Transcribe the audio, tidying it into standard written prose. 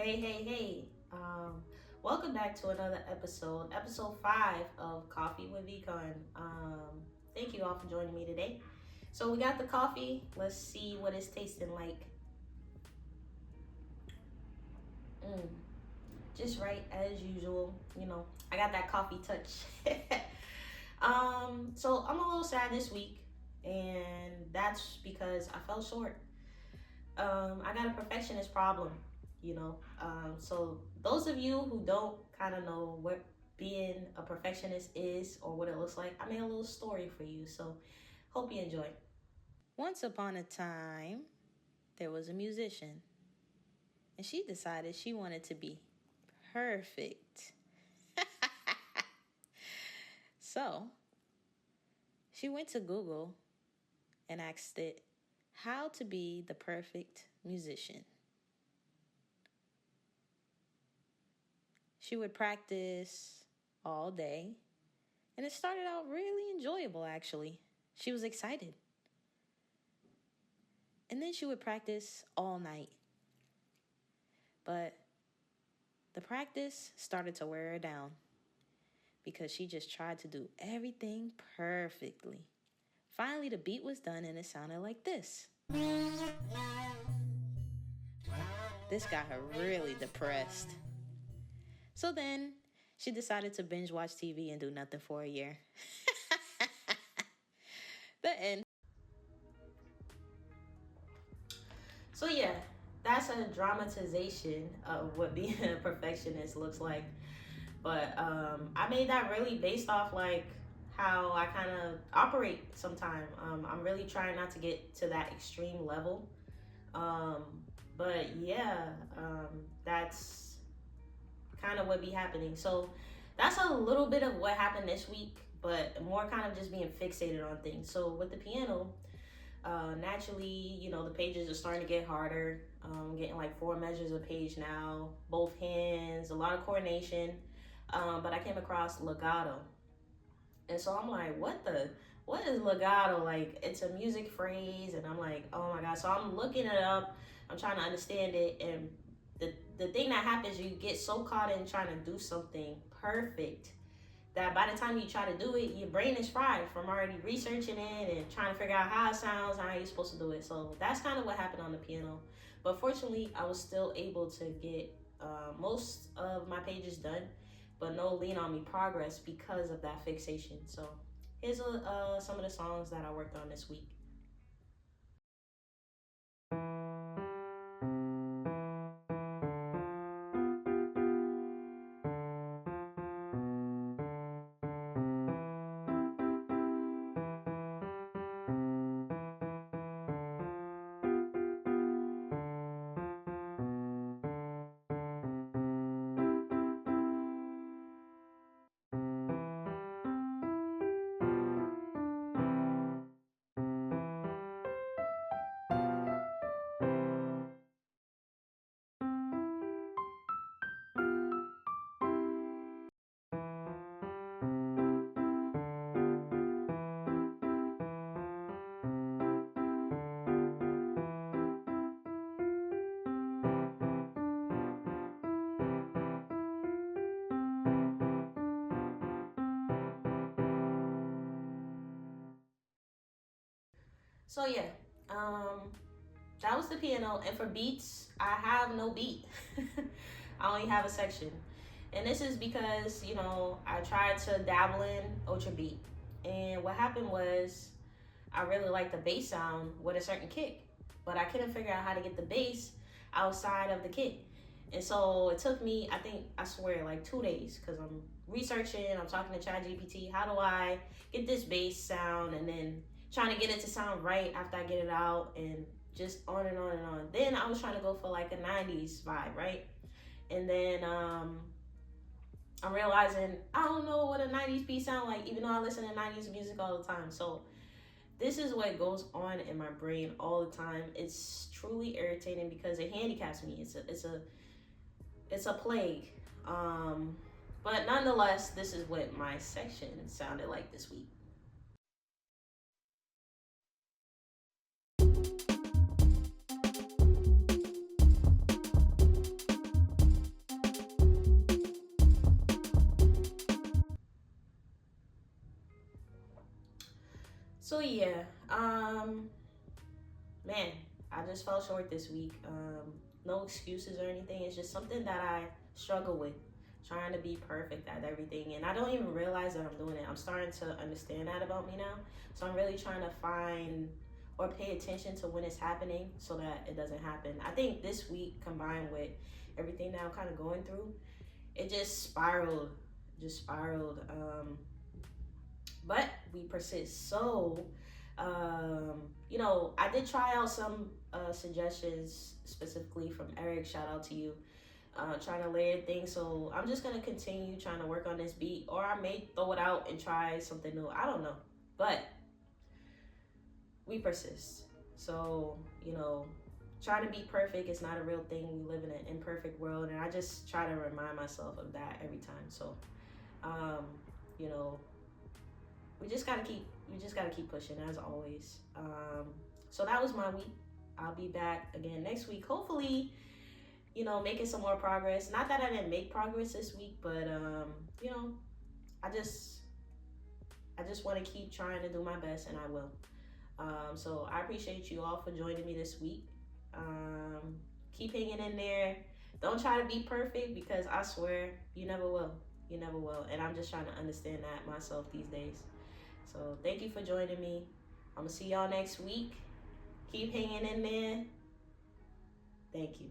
Hey. Welcome back to another episode 5 of Coffee with VCon. Thank you all for joining me today. So we got the coffee. Let's see what it's tasting like. Just right as usual. I got that coffee touch. So I'm a little sad this week, and that's because I fell short. I got a perfectionist problem. So those of you who don't kind of know what being a perfectionist is or what it looks like, I made a little story for you. So hope you enjoy. Once upon a time, there was a musician, and she decided she wanted to be perfect. So, she went to Google and asked it how to be the perfect musician. She would practice all day, and it started out really enjoyable, actually. She was excited. And then she would practice all night. But the practice started to wear her down because she just tried to do everything perfectly. Finally, the beat was done and it sounded like this. This got her really depressed. So then she decided to binge watch TV and do nothing for a year. The end. So yeah, that's a dramatization of what being a perfectionist looks like. But I made that really based off like how I kind of operate sometimes. I'm really trying not to get to that extreme level. Um, but yeah, that's kind of what be happening. So that's a little bit of what happened this week, but more kind of just being fixated on things. So with the piano, naturally, the pages are starting to get harder. Getting like 4 measures a page now, both hands, a lot of coordination. But I came across legato, and so I'm like, what is legato? Like, it's a music phrase, and I'm like, oh my god. So I'm looking it up. I'm trying to understand it, and the thing that happens, you get so caught in trying to do something perfect that by the time you try to do it, your brain is fried from already researching it and trying to figure out how it sounds, how you're supposed to do it. So that's kind of what happened on the piano. But fortunately, I was still able to get most of my pages done, but no lean on me progress because of that fixation. So here's some of the songs that I worked on this week. So yeah, um, that was the piano. And for beats, I have no beat. I only have a section. And this is because, I tried to dabble in ultra beat. And what happened was I really liked the bass sound with a certain kick. But I couldn't figure out how to get the bass outside of the kick. And so it took me, I swear, like 2 days, because I'm researching, I'm talking to ChatGPT. How do I get this bass sound? And then trying to get it to sound right after I get it out, and just on and on and on. Then I was trying to go for like a 90s vibe, right? And then I'm realizing I don't know what a 90s beat sound like, even though I listen to 90s music all the time. So this is what goes on in my brain all the time. It's truly irritating because it handicaps me. It's a plague. But nonetheless, this is what my section sounded like this week. So yeah, man, I just fell short this week. No excuses or anything. It's just something that I struggle with, trying to be perfect at everything, and I don't even realize that I'm doing it. I'm starting to understand that about me now. So I'm really trying to find or pay attention to when it's happening so that it doesn't happen. I think this week combined with everything that I'm kind of going through, it just spiraled. But we persist. So, I did try out some suggestions specifically from Eric. Shout out to you. Trying to layer things. So I'm just gonna continue trying to work on this beat, or I may throw it out and try something new. I don't know, but we persist. So trying to be perfect is not a real thing. We live in an imperfect world, and I just try to remind myself of that every time. So, um, you know, we just gotta keep pushing as always. So that was my week. I'll be back again next week. Hopefully, making some more progress. Not that I didn't make progress this week, but you know, I just I just want to keep trying to do my best, and I will. So I appreciate you all for joining me this week. Um, Keep hanging in there. Don't try to be perfect because I swear you never will. You never will. And I'm just trying to understand that myself these days. So thank you for joining me. I'm gonna see y'all next week. Keep hanging in there. Thank you.